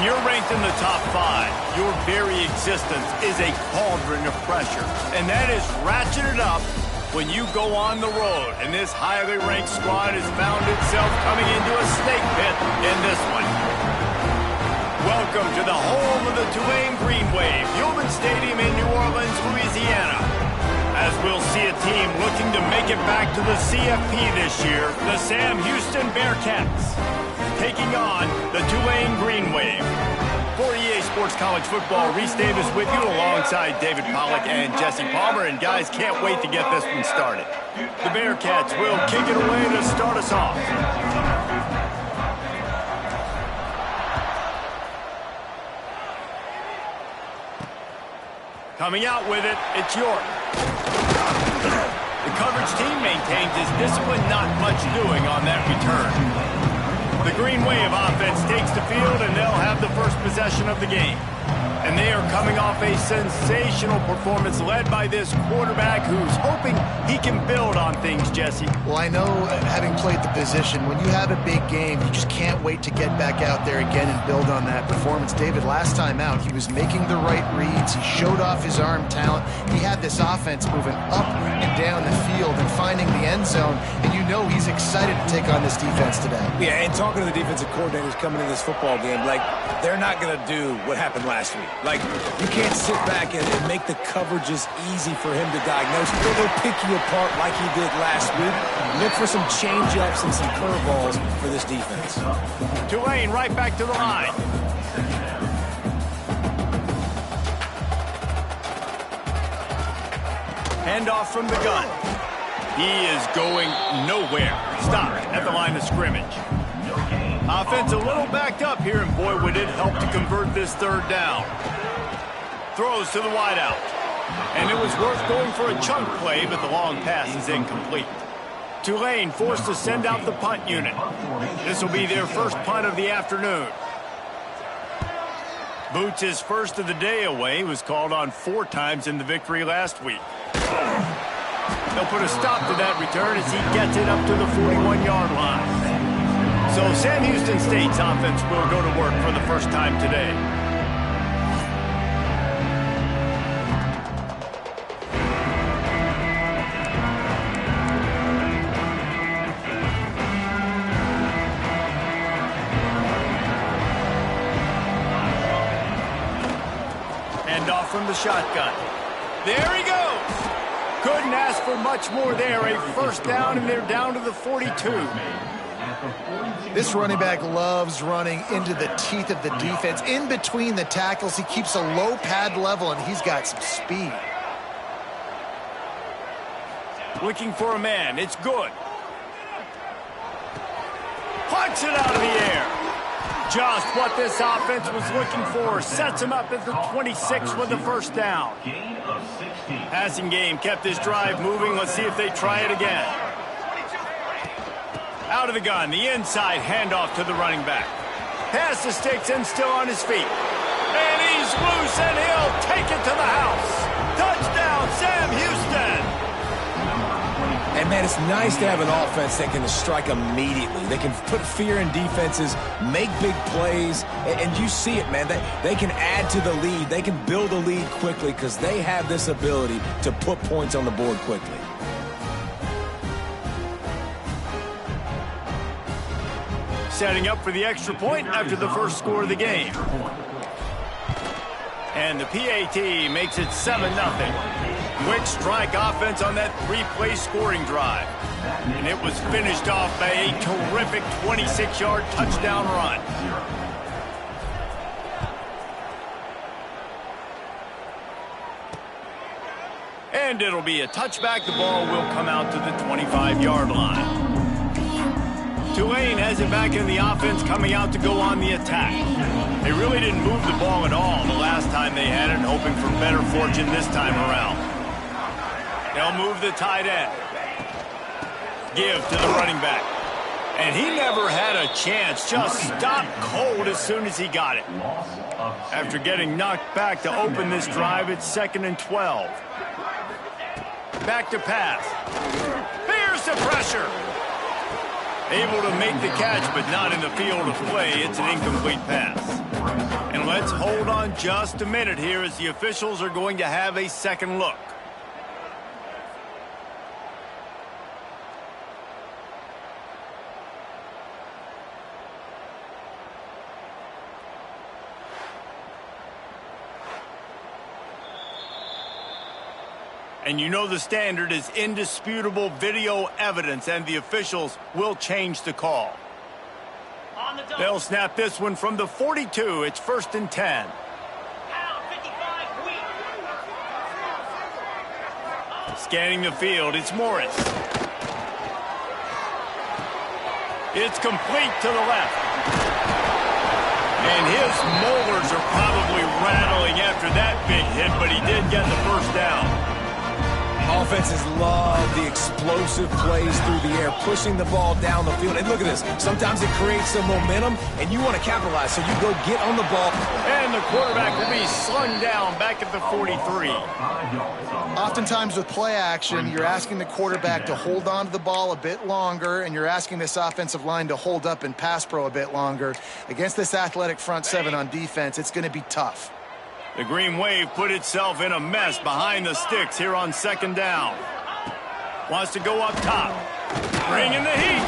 you're ranked in the top 5, your very existence is a cauldron of pressure. And that is ratcheted up when you go on the road. And this highly ranked squad has found itself coming into a snake pit in this one. Welcome to the home of the Tulane Green Wave, Human Stadium in New Orleans, Louisiana. As we'll see a team looking to make it back to the CFP this year, the Sam Houston Bearcats, taking on the Tulane Green Wave. For EA Sports College Football, Reese Davis with you alongside David Pollack and Jesse Palmer. And guys, can't wait to get this one started. The Bearcats will kick it away to start us off. Coming out with it, it's York. The coverage team maintains his discipline, not much doing on that return. The Green Wave offense takes the field, and they'll have the first possession of the game. And they are coming off a sensational performance led by this quarterback who's hoping he can build on things, Jesse. Well, I know, having played the position, when you have a big game, you just can't wait to get back out there again and build on that performance. David, last time out, he was making the right reads. He showed off his arm talent. He had this offense moving up and down the field and finding the end zone. And you know he's excited to take on this defense today. Yeah, and talking to the defensive coordinators coming into this football game, like, they're not going to do what happened last week. Like, you can't sit back and make the coverages easy for him to diagnose. They'll pick you apart like he did last week. Look for some change-ups and some curveballs for this defense. Tulane right back to the line. Handoff from the gun. He is going nowhere. Stopped at the line of scrimmage. Offense a little backed up here, and boy, would it help to convert this third down. Throws to the wideout. And it was worth going for a chunk play, but the long pass is incomplete. Tulane forced to send out the punt unit. This will be their first punt of the afternoon. Boots his first of the day away. He was called on 4 times in the victory last week. They'll put a stop to that return as he gets it up to the 41-yard line. So Sam Houston State's offense will go to work for the first time today. Handoff from the shotgun. There he goes. Couldn't ask for much more there. A first down, and they're down to the 42. This running back loves running into the teeth of the defense. In between the tackles, he keeps a low pad level, and he's got some speed. Looking for a man. It's good. Punch it out of the air. Just what this offense was looking for. Sets him up at the 26 with the first down. Passing game kept this drive moving. Let's see if they try it again. Out of the gun, the inside handoff to the running back. Pass the sticks and still on his feet. And he's loose, and he'll take it to the house. Touchdown, Sam Houston. And, man, it's nice to have an offense that can strike immediately. They can put fear in defenses, make big plays, and you see it, man. They can add to the lead. They can build a lead quickly because they have this ability to put points on the board quickly. Setting up for the extra point after the first score of the game. And the PAT makes it 7-0. Quick strike offense on that 3-play scoring drive. And it was finished off by a terrific 26-yard touchdown run. And it'll be a touchback. The ball will come out to the 25-yard line. Tulane has it back in the offense, coming out to go on the attack. They really didn't move the ball at all the last time they had it, hoping for better fortune this time around. They'll move the tight end. Give to the running back. And he never had a chance, just stopped cold as soon as he got it. After getting knocked back to open this drive, it's 2nd and 12. Back to pass. Here's the pressure. Able to make the catch, but not in the field of play. It's an incomplete pass. Let's hold on just a minute here as the officials are going to have a second look. And you know the standard is indisputable video evidence, and the officials will change the call. They'll snap this one from the 42. It's 1st and 10. Scanning the field, it's Morris. It's complete to the left. And his molars are probably rattling after that big hit, but he did get the first down. Offenses love the explosive plays through the air, pushing the ball down the field. And look at this. Sometimes it creates some momentum, and you want to capitalize, so you go get on the ball. And the quarterback will be slung down back at the 43. Oftentimes with play action, you're asking the quarterback to hold on to the ball a bit longer, and you're asking this offensive line to hold up and pass pro a bit longer. Against this athletic front seven on defense, it's going to be tough. The Green Wave put itself in a mess behind the sticks here on 2nd down. Wants to go up top. Bringing the heat.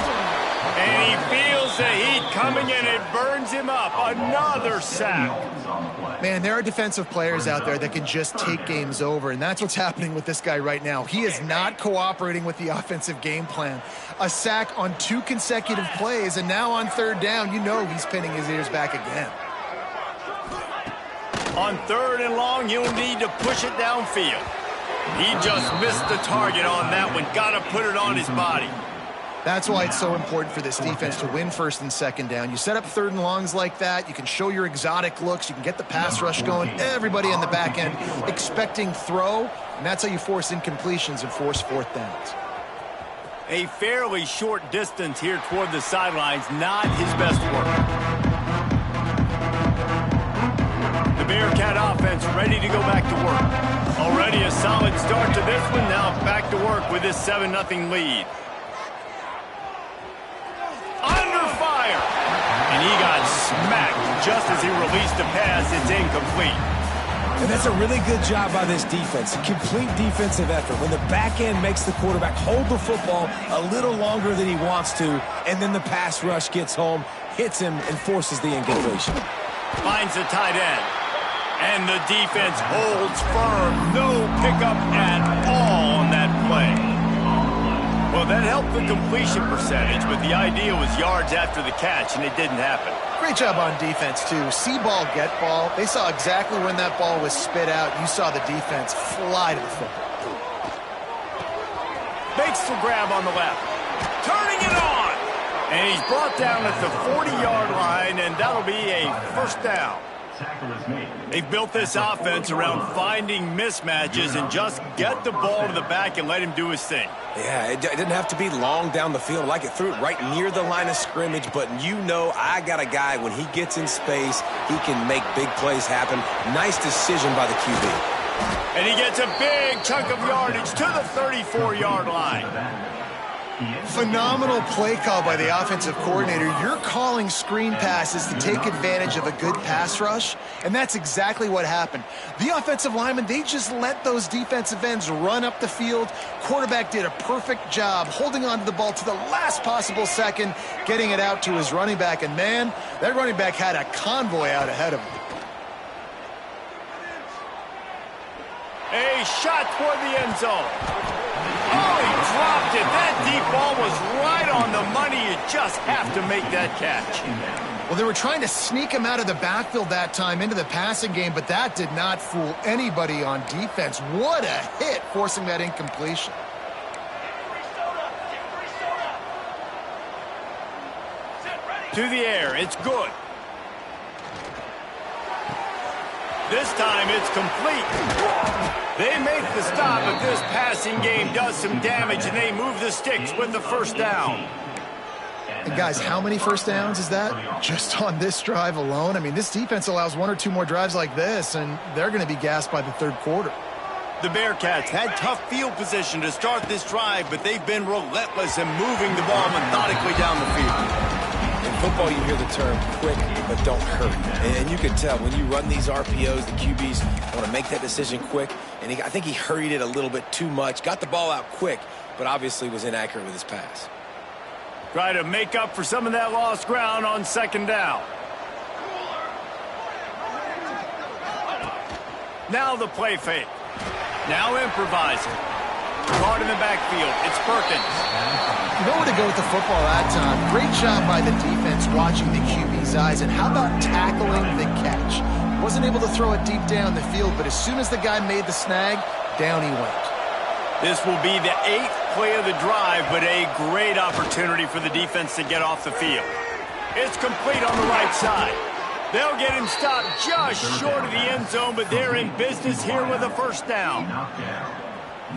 And he feels the heat coming, and it burns him up. Another sack. Man, there are defensive players out there that can just take games over, and that's what's happening with this guy right now. He is not cooperating with the offensive game plan. A sack on 2 consecutive plays, and now on 3rd down, you know he's pinning his ears back again. On 3rd and long, he'll need to push it downfield. He just missed the target on that one. Got to put it on his body. That's why it's so important for this defense to win 1st and 2nd down. You set up 3rd and longs like that. You can show your exotic looks. You can get the pass rush going. Everybody on the back end expecting throw, and that's how you force incompletions and force 4th downs. A fairly short distance here toward the sidelines. Not his best work. Bearcat offense ready to go back to work. Already a solid start to this one. Now back to work with this 7-0 lead. Under fire. And he got smacked just as he released a pass. It's incomplete. And that's a really good job by this defense. A complete defensive effort. When the back end makes the quarterback hold the football a little longer than he wants to, and then the pass rush gets home, hits him, and forces the incompletion. Finds the tight end. And the defense holds firm. No pickup at all on that play. Well, that helped the completion percentage, but the idea was yards after the catch, and it didn't happen. Great job on defense, too. See ball, get ball. They saw exactly when that ball was spit out. You saw the defense fly to the football. Makes the grab on the left. Turning it on. And he's brought down at the 40-yard line, and that'll be a 1st down. They've built this offense around finding mismatches and just get the ball to the back and let him do his thing. Yeah, it didn't have to be long down the field. Like it threw it right near the line of scrimmage, but you know I got a guy, when he gets in space, he can make big plays happen. Nice decision by the QB. And he gets a big chunk of yardage to the 34-yard line. Phenomenal play call by the offensive coordinator. You're calling screen passes to take advantage of a good pass rush, and that's exactly what happened. The offensive linemen, they just let those defensive ends run up the field. Quarterback did a perfect job holding on to the ball to the last possible second, getting it out to his running back, and man, that running back had a convoy out ahead of him. A shot toward the end zone. Oh, he dropped it. That deep ball was right on the money. You just have to make that catch. Well, they were trying to sneak him out of the backfield that time into the passing game, but that did not fool anybody on defense. What a hit, forcing that incompletion. To the air, it's good. This time it's complete. They make the stop, but this passing game does some damage, and they move the sticks with the 1st down. And guys, how many 1st downs is that? Just on this drive alone? I mean, this defense allows 1 or 2 more drives like this, and they're going to be gassed by the 3rd quarter. The Bearcats had tough field position to start this drive, but they've been relentless in moving the ball methodically down the field. And football, you hear the term quick, but don't hurry. And you can tell when you run these RPOs, the QBs want to make that decision quick. And I think he hurried it a little bit too much. Got the ball out quick, but obviously was inaccurate with his pass. Try to make up for some of that lost ground on second down. Now the play fake. Now improvising. Caught in the backfield. It's Perkins. You know where to go with the football that time. Great job by the defense watching the QB's eyes. And how about tackling the catch? Wasn't able to throw it deep down the field, but as soon as the guy made the snag, down he went. This will be the 8th play of the drive, but a great opportunity for the defense to get off the field. It's complete on the right side. They'll get him stopped just short of the end zone, but they're in business here with a first down.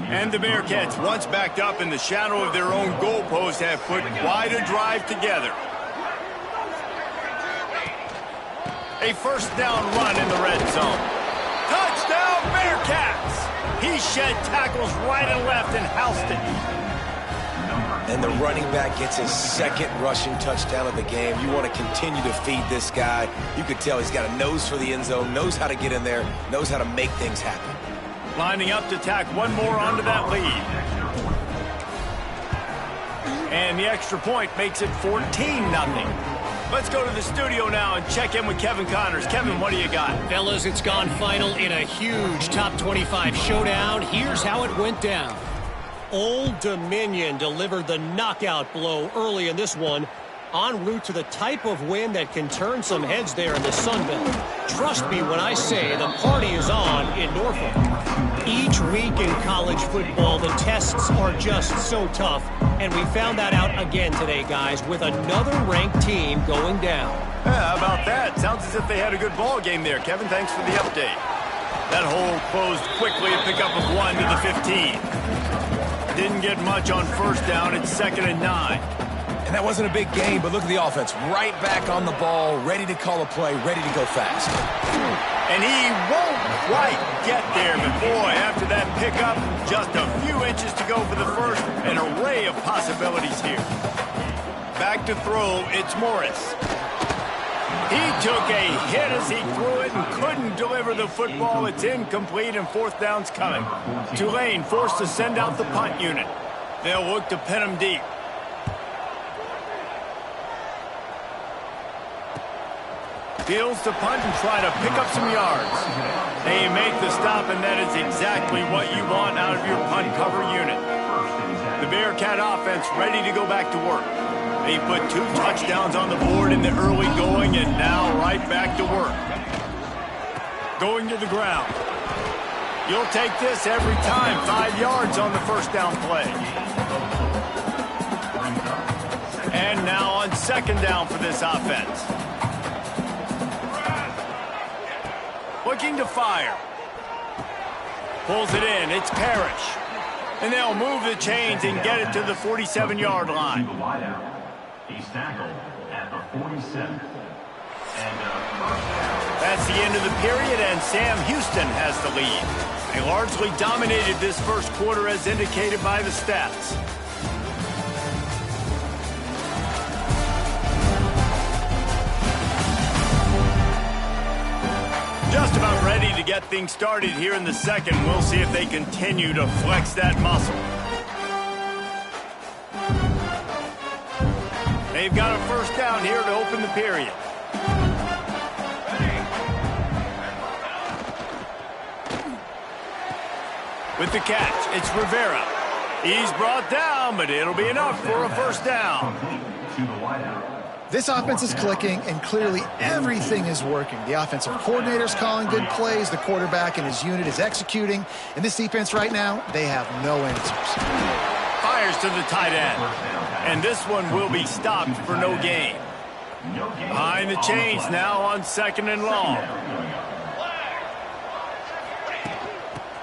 And the Bearcats, once backed up in the shadow of their own goalpost, have put quite a drive together. A first down run in the red zone. Touchdown, Bearcats! He shed tackles right and left and housed it. And the running back gets his second rushing touchdown of the game. You want to continue to feed this guy. You could tell he's got a nose for the end zone, knows how to get in there, knows how to make things happen. Lining up to tack one more onto that lead. And the extra point makes it 14-0. Let's go to the studio now and check in with Kevin Connors. Kevin, what do you got? Fellas, it's gone final in a huge top 25 showdown. Here's how it went down. Old Dominion delivered the knockout blow early in this one, en route to the type of win that can turn some heads there in the Sun Belt. Trust me when I say the party is on in Norfolk. Each week in college football, the tests are just so tough, and we found that out again today, guys, with another ranked team going down. Yeah, how about that? Sounds as if they had a good ball game there. Kevin, thanks for the update. That hole closed quickly, a pickup of 1 to the 15. Didn't get much on first down. It's 2nd and 9. And that wasn't a big gain, but look at the offense. Right back on the ball, ready to call a play, ready to go fast. And he won't quite get there, but boy, after that pickup, just a few inches to go for the first. An array of possibilities here. Back to throw, it's Morris. He took a hit as he threw it and couldn't deliver the football. It's incomplete and 4th down's coming. Tulane forced to send out the punt unit. They'll look to pin him deep. Fields to punt and try to pick up some yards. They make the stop, and that is exactly what you want out of your punt cover unit. The Bearcat offense ready to go back to work. They put 2 touchdowns on the board in the early going, and now right back to work. Going to the ground. You'll take this every time. 5 yards on the first down play. And now on second down for this offense. Looking to fire. Pulls it in. It's Parrish. And they'll move the chains and get it to the 47-yard line. He's tackled at the 47. That's the end of the period, and Sam Houston has the lead. They largely dominated this first quarter as indicated by the stats. Just about ready to get things started here in the second. We'll see if they continue to flex that muscle. They've got a first down here to open the period. With the catch, it's Rivera. He's brought down, but it'll be enough for a first down. This offense is clicking, and clearly everything is working. The offensive coordinator's calling good plays. The quarterback and his unit is executing. And this defense right now, they have no answers. Fires to the tight end. And this one will be stopped for no gain. Behind the chains now on 2nd and long.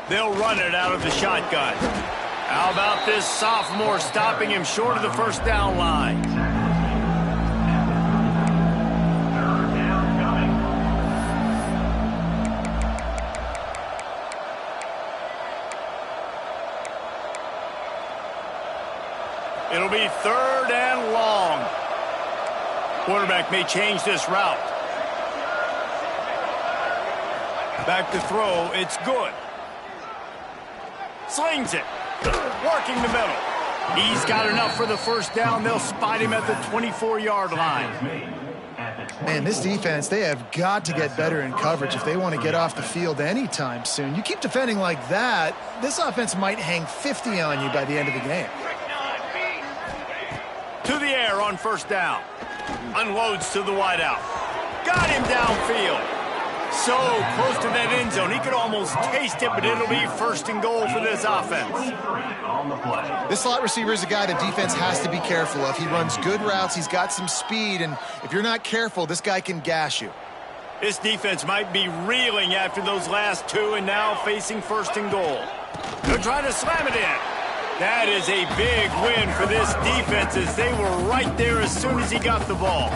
They'll run it out of the shotgun. How about this sophomore stopping him short of the first down line? It'll be 3rd and long. Quarterback may change this route. Back to throw. It's good. Slings it. Working the middle. He's got enough for the first down. They'll spot him at the 24-yard line. Man, this defense, they have got to get better in coverage if they want to get off the field anytime soon. You keep defending like that, this offense might hang 50 on you by the end of the game. To the air on first down. Unloads to the wideout. Got him downfield. So close to that end zone. He could almost taste it, but it'll be first and goal for this offense. This slot receiver is a guy the defense has to be careful of. He runs good routes. He's got some speed, and if you're not careful, this guy can gash you. This defense might be reeling after those last two and now facing first and goal. They're trying to slam it in. That is a big win for this defense as they were right there as soon as he got the ball.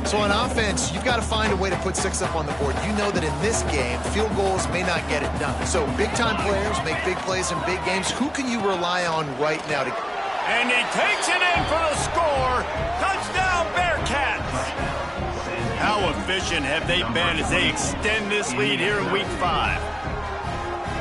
So on offense, you've got to find a way to put 6 up on the board. You know that in this game, field goals may not get it done. So big-time players make big plays in big games. Who can you rely on right now? And he takes it in for the score. Touchdown, Bearcats. How efficient have they been as they extend this lead here in Week 5?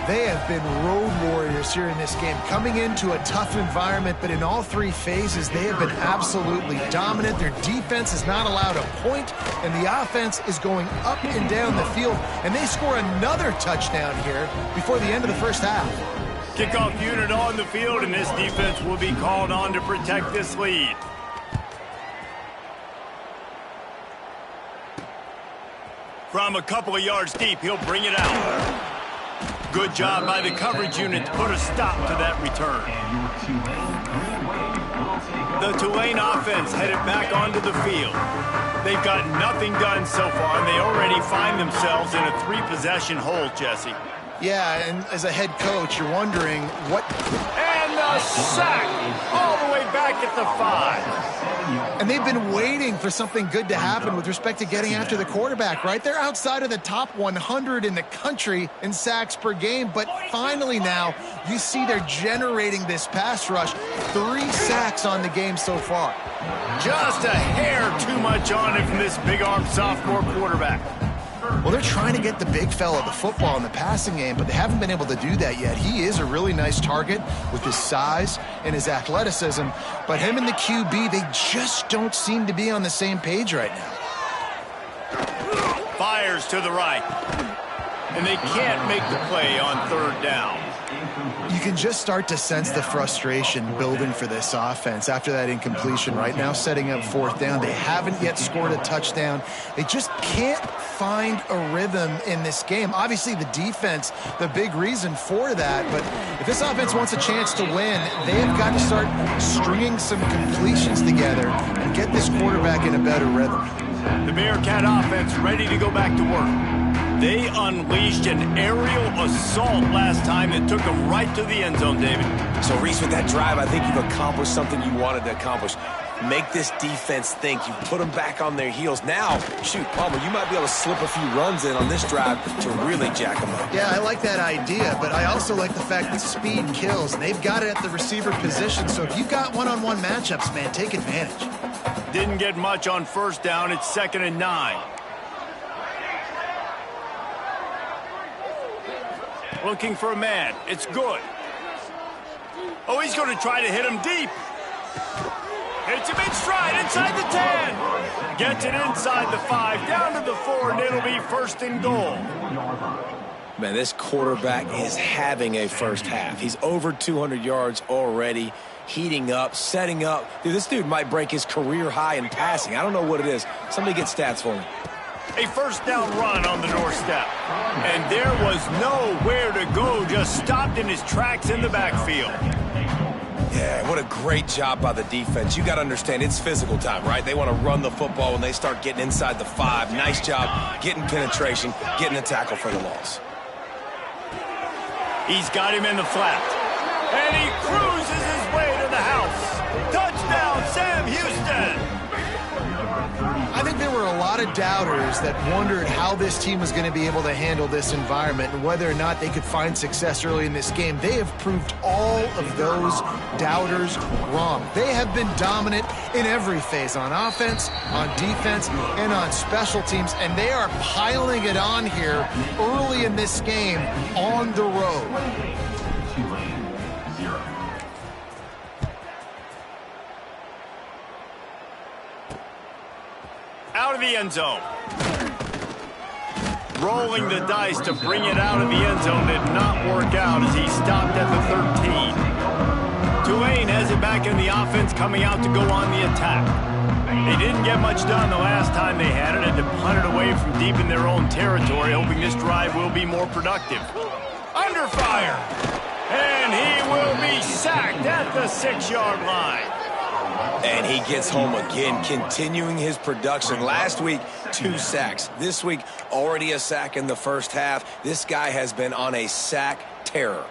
They have been road warriors here in this game, coming into a tough environment, but in all 3 phases, they have been absolutely dominant. Their defense is not allowed a point, and the offense is going up and down the field, and they score another touchdown here before the end of the first half. Kickoff unit on the field, and this defense will be called on to protect this lead. From a couple of yards deep, he'll bring it out. Good job by the coverage unit to put a stop to that return. The Tulane offense headed back onto the field. They've got nothing done so far, and they already find themselves in a 3-possession hole, Jesse. Yeah, and as a head coach, you're wondering what... And the sack all the way back at the 5. And they've been waiting for something good to happen with respect to getting after the quarterback, right? They're outside of the top 100 in the country in sacks per game, but finally now you see they're generating this pass rush. 3 sacks on the game so far. Just a hair too much on it from this big-armed sophomore quarterback. Well, they're trying to get the big fella the football in the passing game, but they haven't been able to do that yet. He is a really nice target with his size and his athleticism, but him and the QB, they just don't seem to be on the same page right now. Fires to the right, and they can't make the play on third down. You can just start to sense the frustration building for this offense after that incompletion. Right now, setting up fourth down. They haven't yet scored a touchdown. They just can't find a rhythm in this game. Obviously, the defense, the big reason for that. But if this offense wants a chance to win, they have got to start stringing some completions together and get this quarterback in a better rhythm. The Bearcat offense ready to go back to work. They unleashed an aerial assault last time that took them right to the end zone, David. So, Reese, with that drive, I think you've accomplished something you wanted to accomplish. Make this defense think. You put them back on their heels. Now, shoot, Palmer, you might be able to slip a few runs in on this drive to really jack them up. Yeah, I like that idea, but I also like the fact that speed kills, and they've got it at the receiver position. So if you've got one-on-one matchups, man, take advantage. Didn't get much on first down. It's 2nd and 9. Looking for a man. It's good. Oh, he's going to try to hit him deep. Hits him in stride inside the 10. Gets it inside the 5, down to the 4, and it'll be first and goal. Man, this quarterback is having a first half. He's over 200 yards already, heating up, setting up. Dude, this dude might break his career high in passing. I don't know what it is. Somebody get stats for me. A first down run on the doorstep. And there was nowhere to go, just stopped in his tracks in the backfield. Yeah, what a great job by the defense. You got to understand, it's physical time, right? They want to run the football when they start getting inside the 5. Nice job getting penetration, getting a tackle for the loss. He's got him in the flat. And he cruises his way to the house. Touchdown, Sam Houston. I think there were a lot of doubters that wondered how this team was going to be able to handle this environment and whether or not they could find success early in this game. They have proved all of those doubters wrong. They have been dominant in every phase, on offense, on defense, and on special teams, and they are piling it on here early in this game on the road. Tulane, 0. Out of the end zone. Rolling the dice to bring it out of the end zone did not work out as he stopped at the 13. Tulane has it back in the offense, coming out to go on the attack. They didn't get much done the last time they had it, and to punt it away from deep in their own territory, hoping this drive will be more productive. Under fire. And he will be sacked at the 6-yard line. And he gets home again, continuing his production. Last week, 2 sacks. This week, already a sack in the first half. This guy has been on a sack terror.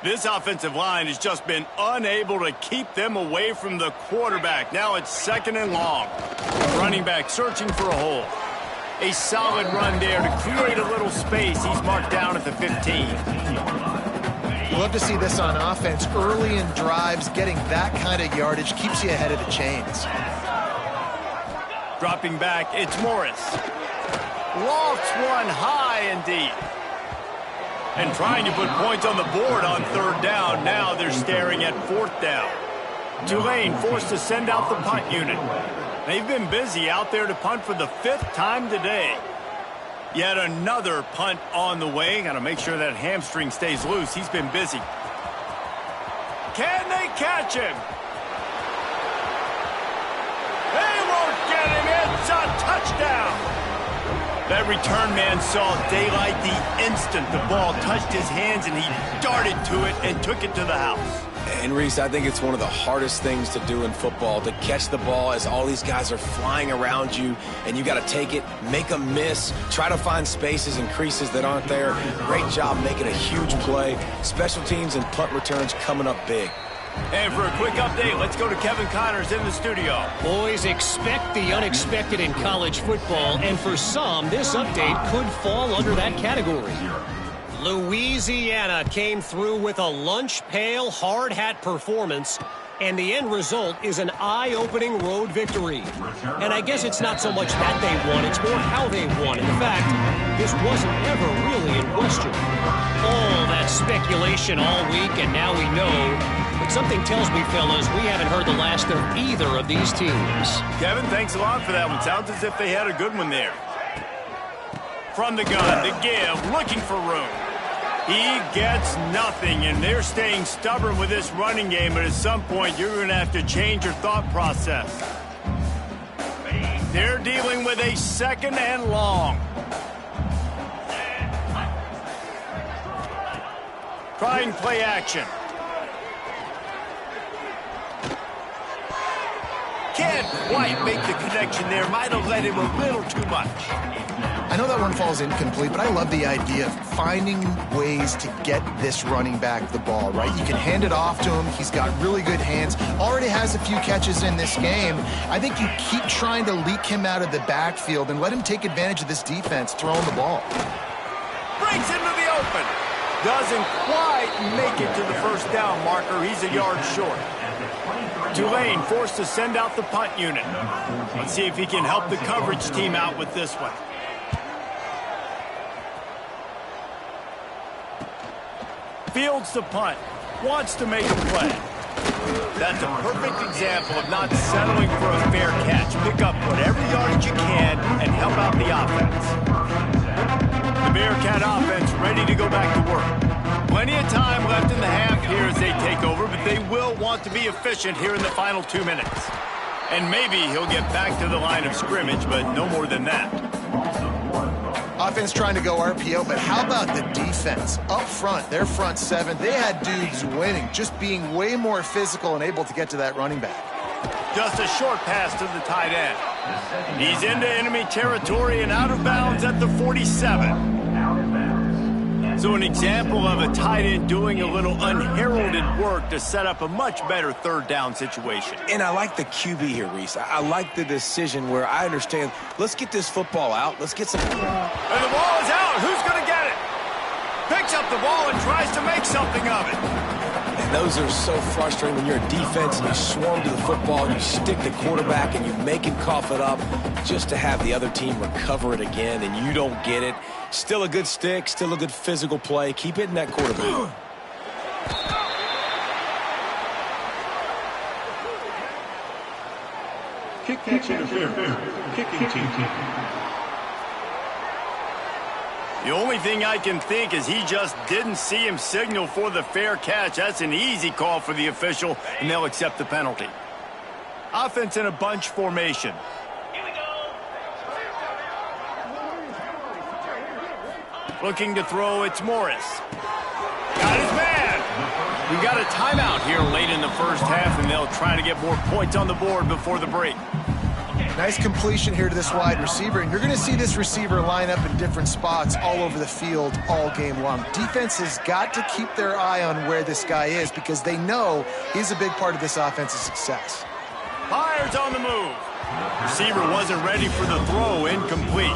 This offensive line has just been unable to keep them away from the quarterback. Now it's 2nd and long. Running back searching for a hole. A solid run there to create a little space. He's marked down at the 15. You love to see this on offense. Early in drives, getting that kind of yardage keeps you ahead of the chains. Dropping back, it's Morris. Lofts one high and deep. And trying to put points on the board on 3rd down. Now they're staring at 4th down. Tulane forced to send out the punt unit. They've been busy out there to punt for the 5th time today. Yet another punt on the way. Got to make sure that hamstring stays loose. He's been busy. Can they catch him? They won't get him. It's a touchdown. That return man saw daylight the instant the ball touched his hands, and he darted to it and took it to the house. And Reese, I think it's one of the hardest things to do in football, to catch the ball as all these guys are flying around you, and you got to take it, make a miss, try to find spaces and creases that aren't there. Great job making a huge play. Special teams and punt returns coming up big. And for a quick update, let's go to Kevin Connors in the studio. Boys, expect the unexpected in college football, and for some, this update could fall under that category. Louisiana came through with a lunch pail hard hat performance, and the end result is an eye-opening road victory. And I guess it's not so much that they won, it's more how they won. In fact, this wasn't ever really in question. All that speculation all week, and now we know. But something tells me, fellas, we haven't heard the last of either of these teams. Kevin, thanks a lot for that one. Sounds as if they had a good one there. From the gun, the give, looking for room. He gets nothing, and they're staying stubborn with this running game, but at some point, you're going to have to change your thought process. They're dealing with a 2nd and long. Trying play action. Can't quite make the connection there. Might have let him a little too much. I know that one falls incomplete, but I love the idea of finding ways to get this running back the ball, right? You can hand it off to him. He's got really good hands. Already has a few catches in this game. I think you keep trying to leak him out of the backfield and let him take advantage of this defense throwing the ball. Breaks into the open. Doesn't quite make it to the 1st down marker. He's a yard short. Tulane forced to send out the punt unit. Let's see if he can help the coverage team out with this one. Fields the punt. Wants to make a play. That's a perfect example of not settling for a fair catch. Pick up whatever yardage you can and help out the offense. The Bearcat offense ready to go back to work. Plenty of time left in the half here as they take over, but they will want to be efficient here in the final 2 minutes. And maybe he'll get back to the line of scrimmage, but no more than that. Offense trying to go RPO, but how about the defense? Up front, their front 7, they had dudes winning, just being way more physical and able to get to that running back. Just a short pass to the tight end. He's into enemy territory and out of bounds at the 47. So an example of a tight end doing a little unheralded work to set up a much better third down situation. And I like the QB here, Reese. I like the decision where I understand, let's get this football out. Let's get some... And the ball is out. Who's going to get it? Picks up the ball and tries to make something of it. And those are so frustrating when you're a defense and you swarm to the football, you stick the quarterback and you make him cough it up just to have the other team recover it again, and you don't get it. Still a good stick, still a good physical play. Keep hitting that quarterback. Kick catch interference. Kicking team. The only thing I can think is he just didn't see him signal for the fair catch. That's an easy call for the official, and they'll accept the penalty. Offense in a bunch formation. Looking to throw, it's Morris. Got his man. We got a timeout here late in the first half, and they'll try to get more points on the board before the break. Nice completion here to this wide receiver, and you're going to see this receiver line up in different spots all over the field all game long. Defense has got to keep their eye on where this guy is because they know he's a big part of this offense's success. Myers on the move. Receiver wasn't ready for the throw, incomplete.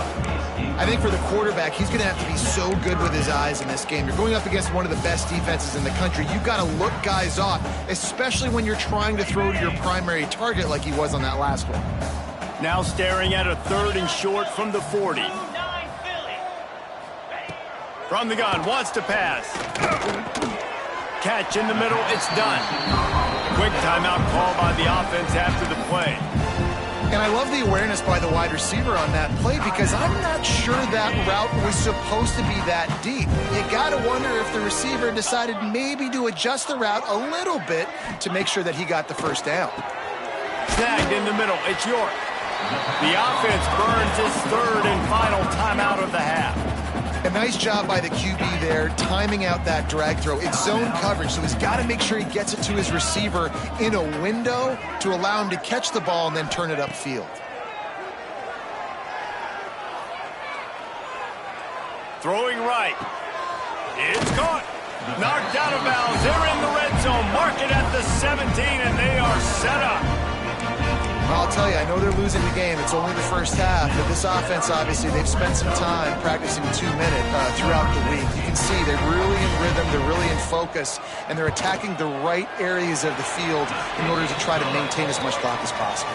I think for the quarterback, he's going to have to be so good with his eyes in this game. You're going up against one of the best defenses in the country. You've got to look guys off, especially when you're trying to throw to your primary target like he was on that last one. Now staring at a 3rd and short from the 40. From the gun, wants to pass. Catch in the middle, it's done. Quick timeout call by the offense after the play. And I love the awareness by the wide receiver on that play because I'm not sure that route was supposed to be that deep. You got to wonder if the receiver decided maybe to adjust the route a little bit to make sure that he got the first down. Snagged in the middle, it's York. The offense burns his 3rd and final timeout of the half. A nice job by the QB there, timing out that drag throw. It's zone coverage, so he's got to make sure he gets it to his receiver in a window to allow him to catch the ball and then turn it upfield. Throwing right. It's caught. Knocked out of bounds. They're in the red zone. Mark it at the 17, and they are set up. Well, I'll tell you, I know they're losing the game. It's only the first half, but this offense, obviously, they've spent some time practicing 2-minute throughout the week. You can see they're really in rhythm, they're really in focus, and they're attacking the right areas of the field in order to try to maintain as much clock as possible.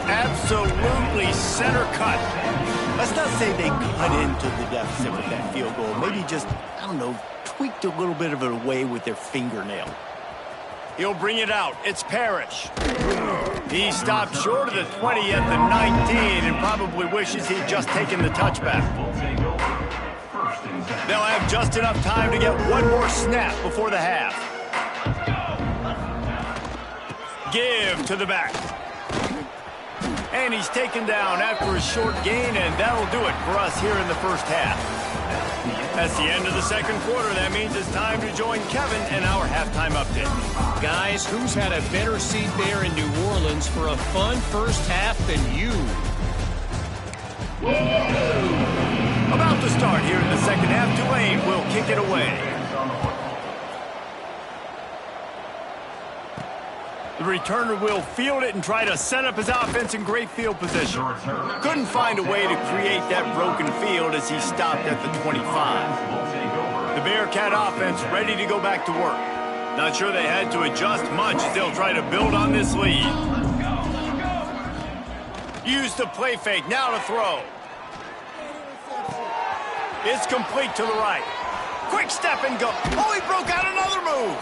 Absolutely center cut. Let's not say they cut into the deficit with that field goal. Maybe just, I don't know, tweaked a little bit of it away with their fingernail. He'll bring it out. It's Parrish. He stopped short of the 20 at the 19 and probably wishes he'd just taken the touchback. They'll have just enough time to get one more snap before the half. Give to the back. And he's taken down after a short gain, and that'll do it for us here in the first half. That's the end of the second quarter. That means it's time to join Kevin in our halftime update. Guys, who's had a better seat there in New Orleans for a fun first half than you? About to start here in the second half. Tulane will kick it away. The returner will field it and try to set up his offense in great field position. Couldn't find a way to create that broken field as he stopped at the 25. The Bearcat offense ready to go back to work. Not sure they had to adjust much as they'll try to build on this lead. Use the play fake, now to throw. It's complete to the right. Quick step and go. Oh, he broke out another move.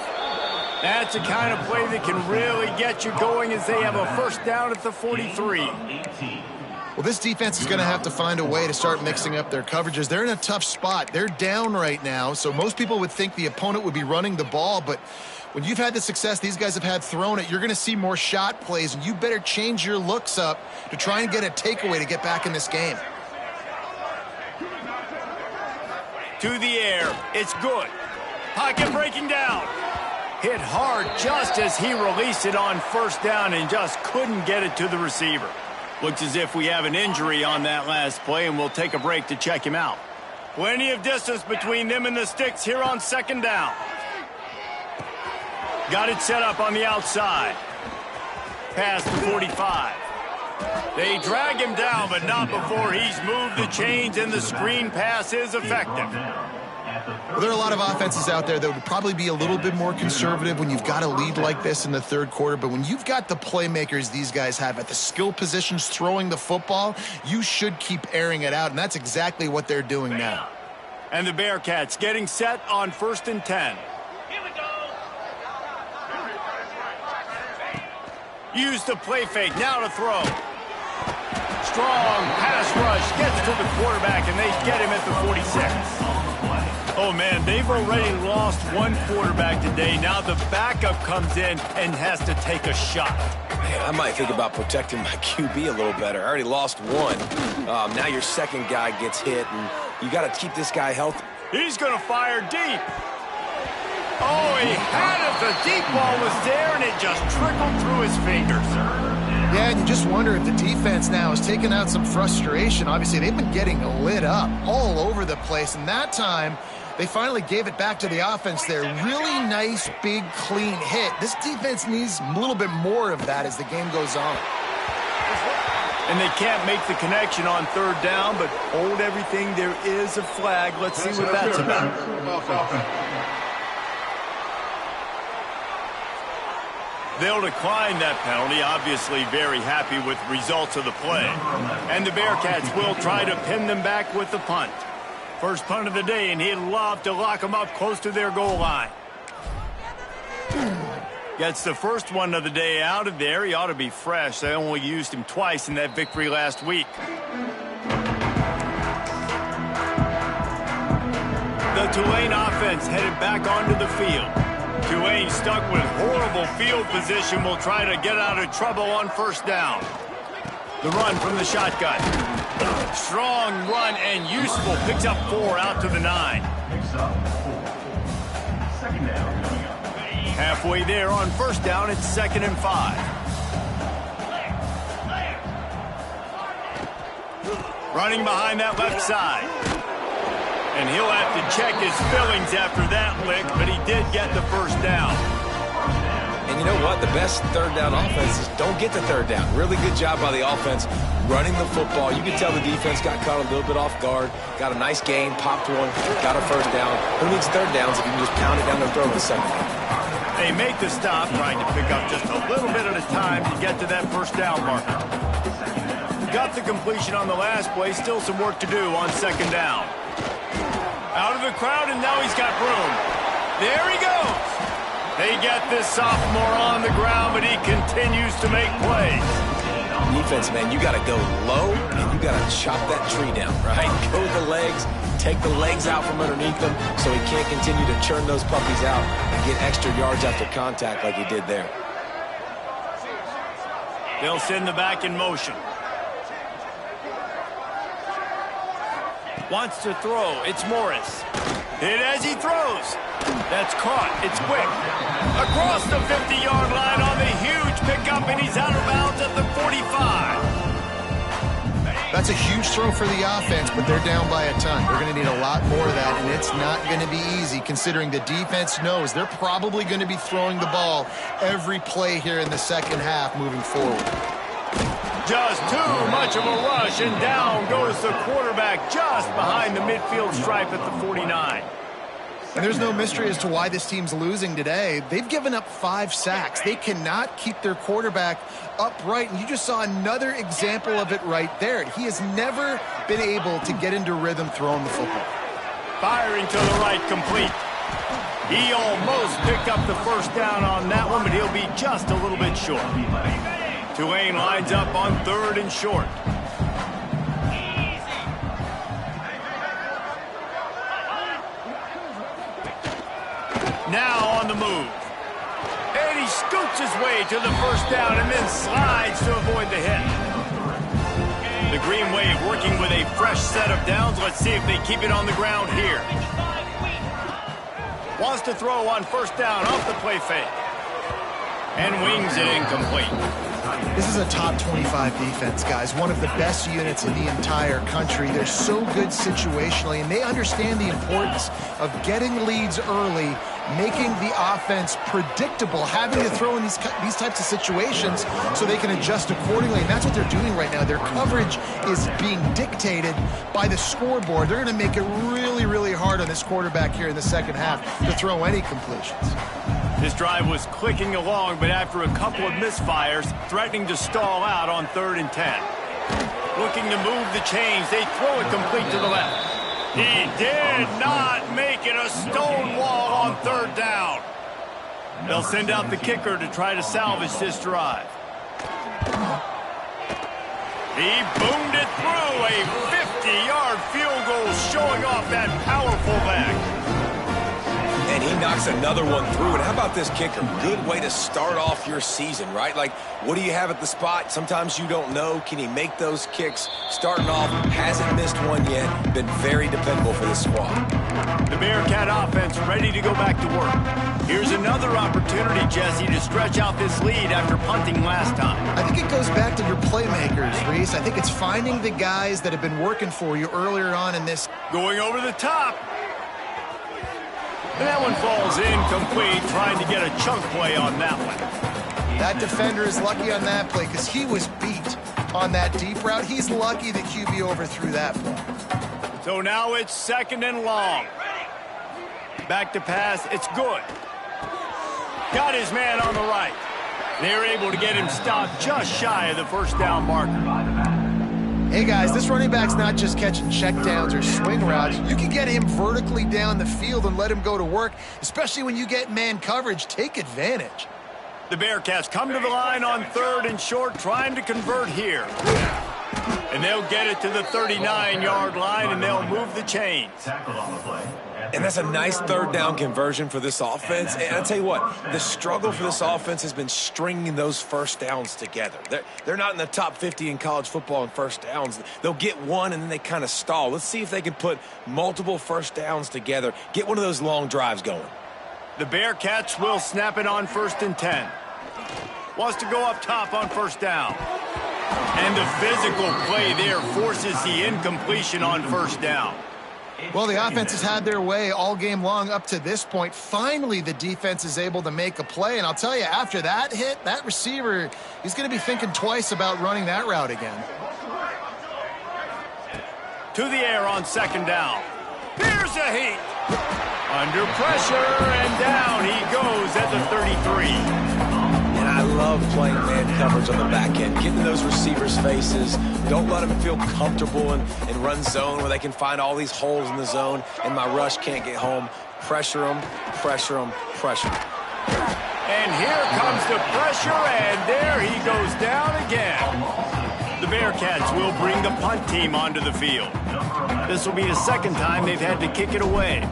That's the kind of play that can really get you going as they have a first down at the 43. Well, this defense is going to have to find a way to start mixing up their coverages. They're in a tough spot. They're down right now, so most people would think the opponent would be running the ball, but when you've had the success these guys have had throwing it, you're going to see more shot plays, and you better change your looks up to try and get a takeaway to get back in this game. To the air. It's good. Pocket breaking down. Hit hard just as he released it on first down and just couldn't get it to the receiver. Looks as if we have an injury on that last play, and we'll take a break to check him out. Plenty of distance between them and the sticks here on second down. Got it set up on the outside. Past the 45. They drag him down, but not before he's moved the chains, and the screen pass is effective. Well, there are a lot of offenses out there that would probably be a little bit more conservative when you've got a lead like this in the third quarter, but when you've got the playmakers these guys have at the skill positions throwing the football, you should keep airing it out, and that's exactly what they're doing now. And the Bearcats getting set on 1st and 10. Use the play fake, now to throw. Strong pass rush, gets to the quarterback, and they get him at the 46. Oh, man, they've already lost one quarterback today. Now the backup comes in and has to take a shot. Man, I might think about protecting my QB a little better. I already lost one. Now your second guy gets hit, and you got to keep this guy healthy. He's going to fire deep. Oh, he had it. The deep ball was there, and it just trickled through his fingers. Yeah, and you just wonder if the defense now is taking out some frustration. Obviously, they've been getting lit up all over the place, and that time they finally gave it back to the offense there. Really nice, big, clean hit. This defense needs a little bit more of that as the game goes on. And they can't make the connection on third down, but hold everything. There is a flag. Let's see what that's about. They'll decline that penalty, obviously very happy with results of the play. And the Bearcats will try to pin them back with the punt. First punt of the day, and he'd love to lock them up close to their goal line. Gets the first one of the day out of there. He ought to be fresh. They only used him twice in that victory last week. The Tulane offense headed back onto the field. Tulane stuck with horrible field position will try to get out of trouble on first down. The run from the shotgun. Strong run and useful. Picks up 4 out to the 9. Halfway there on first down, it's 2nd and 5. Running behind that left side. And he'll have to check his fillings after that lick, but he did get the first down. And you know what? The best third down offense is don't get the third down. Really good job by the offense running the football. You can tell the defense got caught a little bit off guard. Got a nice gain, popped one, got a first down. Who needs third downs if you can just pound it down their throat the second down? They make the stop, trying to pick up just a little bit at a time to get to that first down marker. Got the completion on the last play. Still some work to do on second down. Out of the crowd, and now he's got room. There he goes. They get this sophomore on the ground, but he continues to make plays. Defense, man, you got to go low, and you got to chop that tree down, right? Go the legs, take the legs out from underneath them so he can't continue to churn those puppies out and get extra yards after contact like he did there. They'll send the back in motion. Wants to throw. It's Morris. Hit as he throws. That's caught. It's quick. Across the 50-yard line on the huge pickup, and he's out of bounds at the 45. That's a huge throw for the offense, but they're down by a ton. They're going to need a lot more of that, and it's not going to be easy considering the defense knows they're probably going to be throwing the ball every play here in the second half moving forward. Just too much of a rush, and down goes the quarterback just behind the midfield stripe at the 49. And there's no mystery as to why this team's losing today. They've given up 5 sacks. They cannot keep their quarterback upright, and you just saw another example of it right there. He has never been able to get into rhythm throwing the football. Firing to the right, complete. He almost picked up the first down on that one, but he'll be just a little bit short. Tulane lines up on 3rd and short. Now on the move. And he scoots his way to the first down and then slides to avoid the hit. The Green Wave working with a fresh set of downs. Let's see if they keep it on the ground here. Wants to throw on first down off the play fake. And wings it incomplete. This is a top 25 defense, guys. One of the best units in the entire country. They're so good situationally, and they understand the importance of getting leads early, making the offense predictable, having to throw in these types of situations so they can adjust accordingly. And that's what they're doing right now. Their coverage is being dictated by the scoreboard. They're going to make it really, really hard on this quarterback here in the second half to throw any completions. This drive was clicking along, but after a couple of misfires, threatening to stall out on 3rd and 10. Looking to move the chains, they throw it complete to the left. He did not make it a stone wall on 3rd down. They'll send out the kicker to try to salvage this drive. He boomed it through, a 50-yard field goal showing off that powerful leg. And he knocks another one through. And how about this kicker? Good way to start off your season, right? Like, what do you have at the spot? Sometimes you don't know. Can he make those kicks? Starting off, hasn't missed one yet. Been very dependable for this squad. The Bearcat offense ready to go back to work. Here's another opportunity, Jesse, to stretch out this lead after punting last time. I think it goes back to your playmakers, Reese. I think it's finding the guys that have been working for you earlier on in this. Going over the top. And that one falls incomplete, trying to get a chunk play on that one. That defender is lucky on that play because he was beat on that deep route. He's lucky the QB overthrew that ball. So now it's 2nd and long. Back to pass, it's good. Got his man on the right. They're able to get him stopped just shy of the 1st down marker. Hey guys, this running back's not just catching checkdowns or swing routes. You can get him vertically down the field and let him go to work, especially when you get man coverage. Take advantage. The Bearcats come to the line on 3rd and short, trying to convert here. And they'll get it to the 39-yard line, and they'll move the chains. And that's a nice 3rd down conversion for this offense. And I'll tell you what, the struggle for this offense has been stringing those 1st downs together. They're not in the top 50 in college football in 1st downs. They'll get one, and then they kind of stall. Let's see if they can put multiple 1st downs together, get one of those long drives going. The Bearcats will snap it on 1st and 10. Wants to go up top on 1st down. And the physical play there forces the incompletion on 1st down. Well, the offense has had their way all game long up to this point. Finally, the defense is able to make a play. And I'll tell you, after that hit, that receiver, he's going to be thinking twice about running that route again. To the air on 2nd down. Here's a heat. Under pressure, and down he goes at the 33. And I love playing man coverage on the back end, getting those receivers' faces. Don't let them feel comfortable and run zone where they can find all these holes in the zone, and my rush can't get home. Pressure them, pressure them, pressure them. And here comes the pressure, and there he goes down again. The Bearcats will bring the punt team onto the field. This will be the 2nd time they've had to kick it away.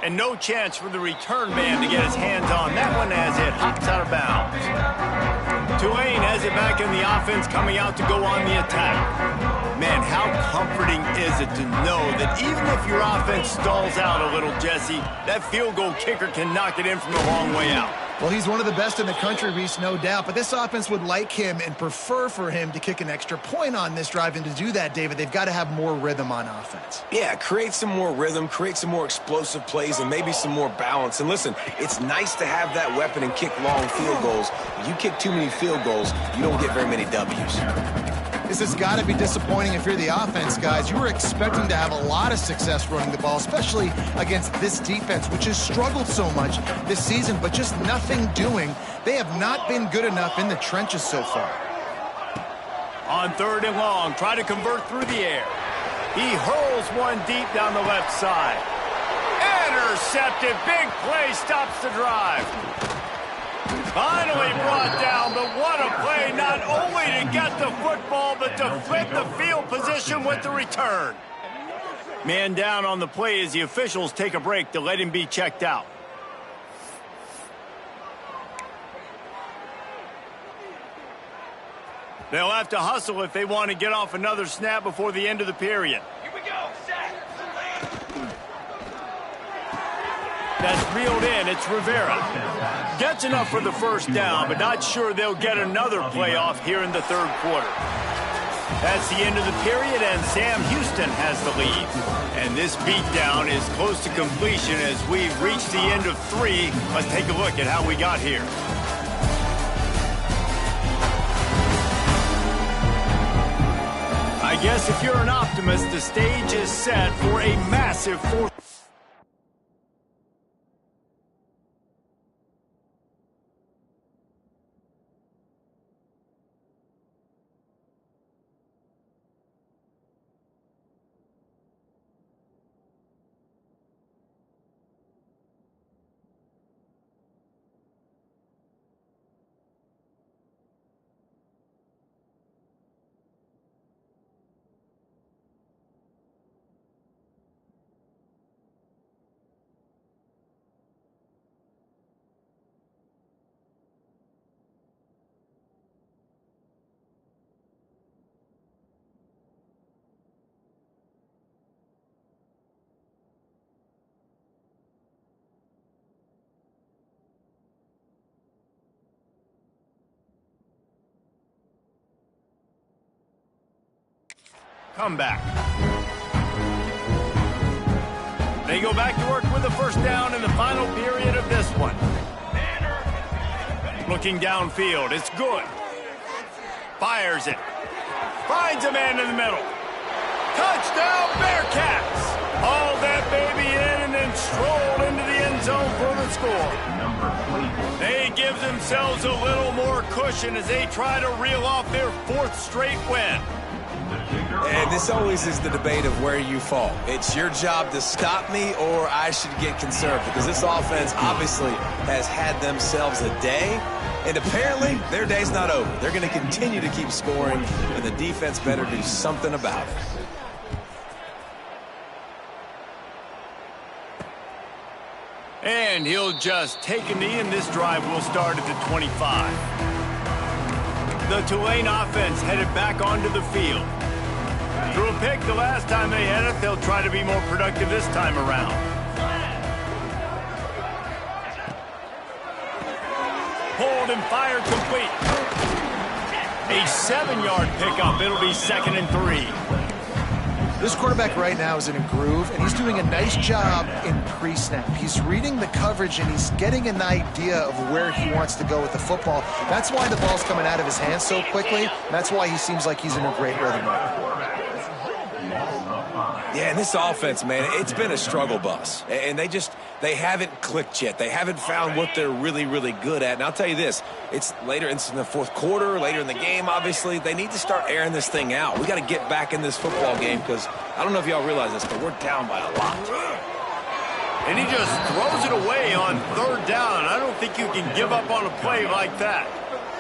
And no chance for the return man to get his hands on that one as it hops out of bounds. Tulane has it back in the offense, coming out to go on the attack. Man, how comforting is it to know that even if your offense stalls out a little, Jesse, that field goal kicker can knock it in from the long way out. Well, he's one of the best in the country, Reese, no doubt. But this offense would like him and prefer for him to kick an extra point on this drive. And to do that, David, they've got to have more rhythm on offense. Yeah, create some more rhythm, create some more explosive plays, and maybe some more balance. And listen, it's nice to have that weapon and kick long field goals. When you kick too many field goals, you don't get very many W's. This has got to be disappointing if you're the offense, guys. You were expecting to have a lot of success running the ball, especially against this defense, which has struggled so much this season, but just nothing doing. They have not been good enough in the trenches so far. On 3rd and long, try to convert through the air. He hurls one deep down the left side. Intercepted. Big play stops the drive. Finally brought down, but what a play, not only to get the football, but to flip the field position with the return. Man down on the play as the officials take a break to let him be checked out. They'll have to hustle if they want to get off another snap before the end of the period. Here we go, set. That's reeled in. It's Rivera. Gets enough for the first down, but not sure they'll get another play off here in the third quarter. That's the end of the period, and Sam Houston has the lead. And this beatdown is close to completion as we reach the end of 3. Let's take a look at how we got here. I guess if you're an optimist, the stage is set for a massive fourth. Comeback. They go back to work with a first down in the final period of this one. Looking downfield, it's good. Fires it. Finds a man in the middle. Touchdown, Bearcats! Haul that baby in and then stroll into the end zone for the score. They give themselves a little more cushion as they try to reel off their 4th straight win. And this always is the debate of where you fall. It's your job to stop me or I should get conservative, because this offense obviously has had themselves a day, and apparently their day's not over. They're going to continue to keep scoring, and the defense better do something about it. And he'll just take a knee, and this drive will start at the 25. The Tulane offense headed back onto the field. Threw a pick the last time they had it. They'll try to be more productive this time around. Pulled and fired complete. A 7-yard pickup. It'll be 2nd and 3. This quarterback right now is in a groove, and he's doing a nice job in pre-snap. He's reading the coverage, and he's getting an idea of where he wants to go with the football. That's why the ball's coming out of his hands so quickly. That's why he seems like he's in a great rhythm right now. Yeah, and this offense, man, it's been a struggle bus. And they haven't clicked yet. They haven't found what they're really, really good at. And I'll tell you this, it's later in the fourth quarter, later in the game, obviously. They need to start airing this thing out. We got to get back in this football game because I don't know if y'all realize this, but we're down by a lot. And he just throws it away on 3rd down. I don't think you can give up on a play like that.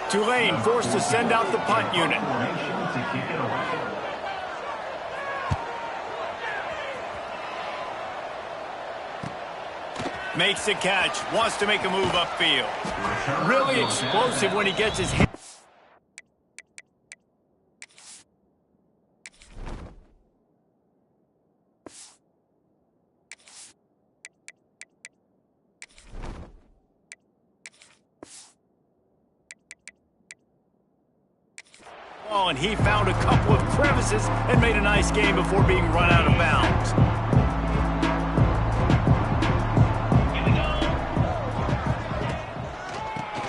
Tulane forced to send out the punt unit. Makes the catch, wants to make a move upfield. Really explosive when he gets his hand. And he found a couple of crevices and made a nice game before being run out of bounds.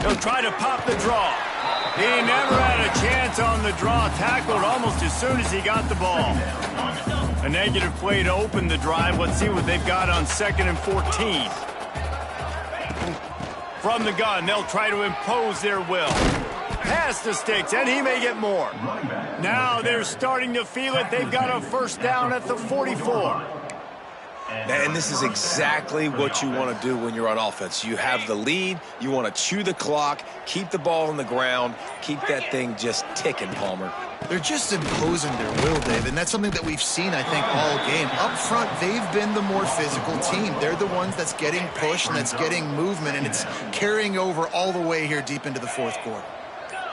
He'll try to pop the draw. He never had a chance on the draw. Tackled almost as soon as he got the ball. A negative play to open the drive. Let's see what they've got on 2nd and 14. From the gun, they'll try to impose their will. Pass the sticks, and he may get more. Now they're starting to feel it. They've got a first down at the 44. And this is exactly what you want to do when you're on offense. You have the lead. You want to chew the clock, keep the ball on the ground, keep that thing just ticking, Palmer. They're just imposing their will, Dave, and that's something that we've seen, I think, all game. Up front, they've been the more physical team. They're the ones that's getting pushed and that's getting movement, and it's carrying over all the way here deep into the fourth quarter.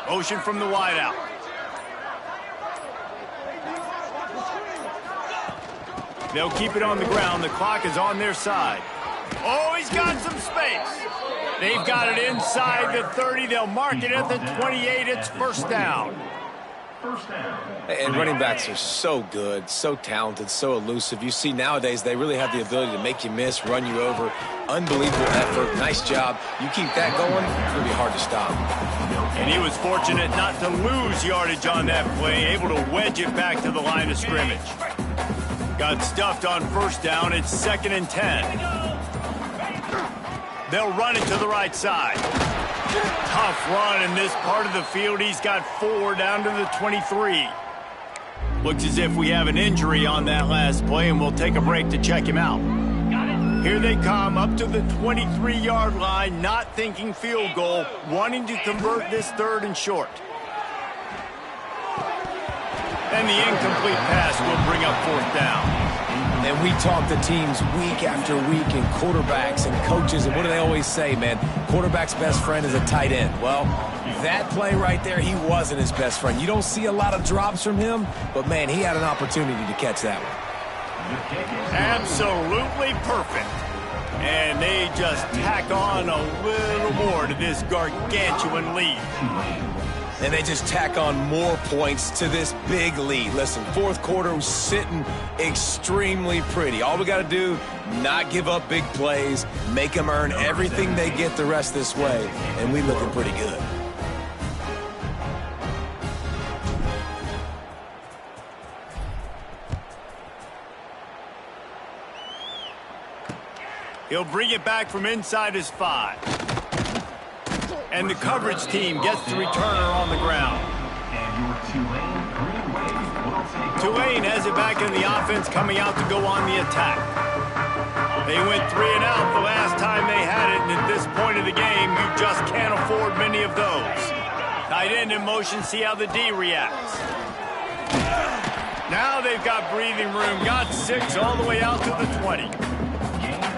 Motion from the wideout. They'll keep it on the ground. The clock is on their side. Oh, he's got some space. They've got it inside the 30. They'll mark it at the 28. It's first down. And running backs are so good, so talented, so elusive. You see nowadays they really have the ability to make you miss, run you over. Unbelievable effort. Nice job. You keep that going, it's going to be hard to stop. And he was fortunate not to lose yardage on that play, able to wedge it back to the line of scrimmage. Got stuffed on first down. It's 2nd and 10. They'll run it to the right side. Tough run in this part of the field. He's got 4 down to the 23. Looks as if we have an injury on that last play, and we'll take a break to check him out. Here they come up to the 23-yard line, not thinking field goal, wanting to convert this 3rd and short. And the incomplete pass will bring up 4th down. And we talk to teams week after week and quarterbacks and coaches, and what do they always say, man? Quarterback's best friend is a tight end. Well, that play right there, he wasn't his best friend. You don't see a lot of drops from him, but, man, he had an opportunity to catch that one. Absolutely perfect. And they just tack on a little more to this gargantuan lead. And they just tack on more points to this big lead. Listen, 4th quarter was sitting extremely pretty. All we got to do, not give up big plays, make them earn everything they get the rest this way, and we looking pretty good. He'll bring it back from inside his 5. And the coverage team gets the returner on the ground. Tulane has it back in the offense, coming out to go on the attack. They went 3 and out the last time they had it, and at this point of the game, you just can't afford many of those. Tight end in motion, see how the D reacts. Now they've got breathing room, got 6 all the way out to the 20.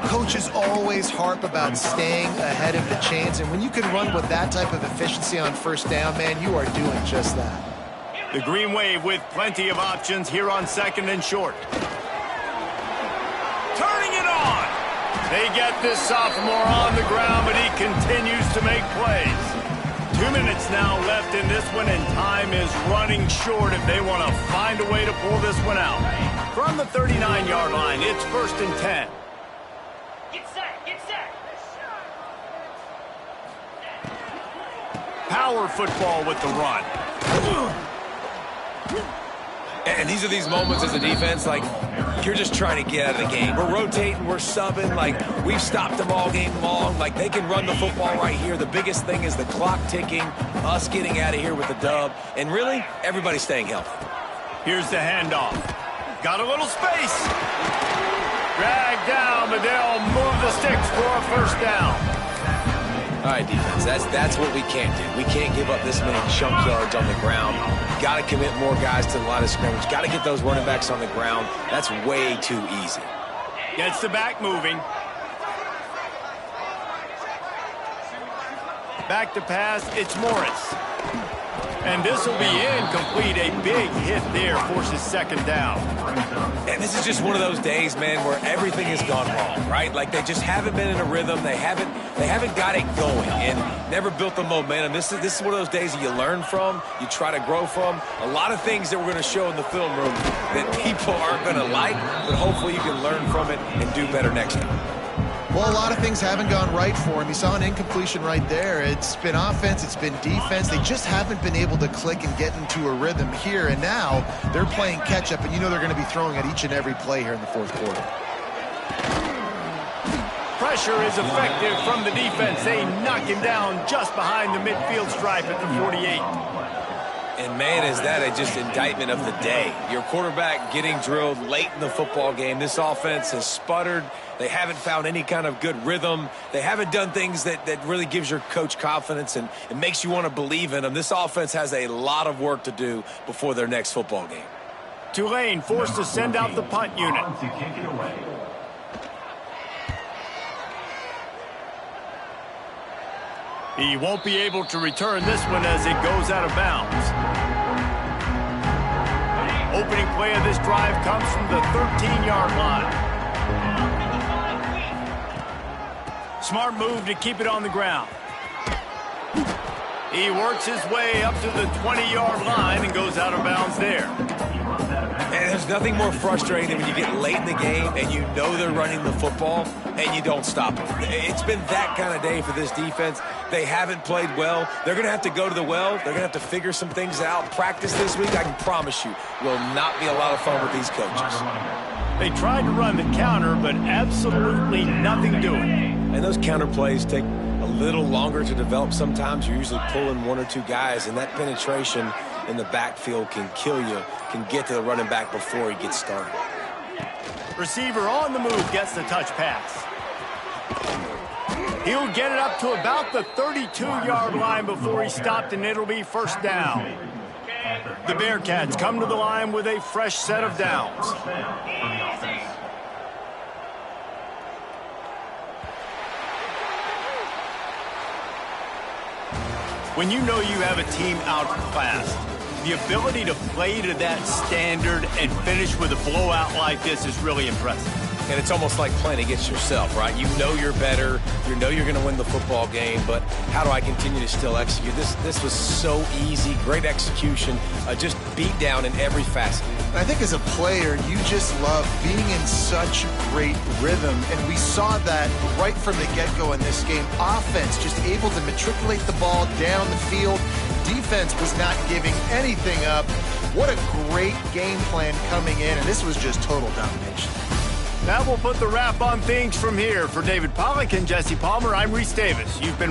Coaches always harp about staying ahead of the chains, and when you can run with that type of efficiency on first down, man, you are doing just that. The Green Wave with plenty of options here on 2nd and short. Turning it on. They get this sophomore on the ground, but he continues to make plays. 2 minutes now left in this one, and time is running short if they want to find a way to pull this one out. From the 39-yard line, it's 1st and 10. Power football with the run. And these are these moments as a defense, like, you're just trying to get out of the game. We're rotating, we're subbing, like, we've stopped them all game long. Like, they can run the football right here. The biggest thing is the clock ticking, us getting out of here with the dub, and really, everybody staying healthy. Here's the handoff. Got a little space. Dragged down, but they'll move the sticks for a first down. All right, defense, that's what we can't do. We can't give up this many chunk yards on the ground. Got to commit more guys to the line of scrimmage. Got to get those running backs on the ground. That's way too easy. Gets the back moving. Back to pass, it's Morris. And this will be incomplete. A big hit there forces 2nd down. And this is just one of those days, man, where everything has gone wrong, right? Like, they just haven't been in a rhythm. They haven't got it going and never built the momentum. This is one of those days that you learn from, you try to grow from. A lot of things that we're going to show in the film room that people aren't going to like, but hopefully you can learn from it and do better next time. Well, a lot of things haven't gone right for him. You saw an incompletion right there. It's been offense, it's been defense. They just haven't been able to click and get into a rhythm here. And now they're playing catch-up, and you know they're going to be throwing at each and every play here in the 4th quarter. Pressure is effective from the defense. They knock him down just behind the midfield stripe at the 48. And, man, is that a just indictment of the day. Your quarterback getting drilled late in the football game. This offense has sputtered. They haven't found any kind of good rhythm. They haven't done things that really gives your coach confidence and it makes you want to believe in them. This offense has a lot of work to do before their next football game. Tulane forced to send out the punt unit. He won't be able to return this one as it goes out of bounds. Opening play of this drive comes from the 13-yard line. Smart move to keep it on the ground. He works his way up to the 20-yard line and goes out of bounds there. And there's nothing more frustrating than when you get late in the game and you know they're running the football and you don't stop them. It's been that kind of day for this defense. They haven't played well. They're going to have to go to the well. They're going to have to figure some things out. Practice this week, I can promise you, will not be a lot of fun with these coaches. They tried to run the counter, but absolutely nothing doing. And those counter plays take a little longer to develop sometimes. You're usually pulling one or two guys, and that penetration in the backfield can kill you, can get to the running back before he gets started. Receiver on the move gets the touch pass. He'll get it up to about the 32-yard line before he stopped, and it'll be first down. The Bearcats come to the line with a fresh set of downs. When you know you have a team outclassed, the ability to play to that standard and finish with a blowout like this is really impressive. And it's almost like playing against yourself, right? You know you're better. You know you're going to win the football game, but how do I continue to still execute? This was so easy, great execution, just beat down in every facet. I think as a player, you just love being in such great rhythm, and we saw that right from the get-go in this game. Offense just able to matriculate the ball down the field. Defense was not giving anything up. What a great game plan coming in, and this was just total domination. That will put the wrap on things from here. For David Pollack and Jesse Palmer, I'm Reese Davis. You've been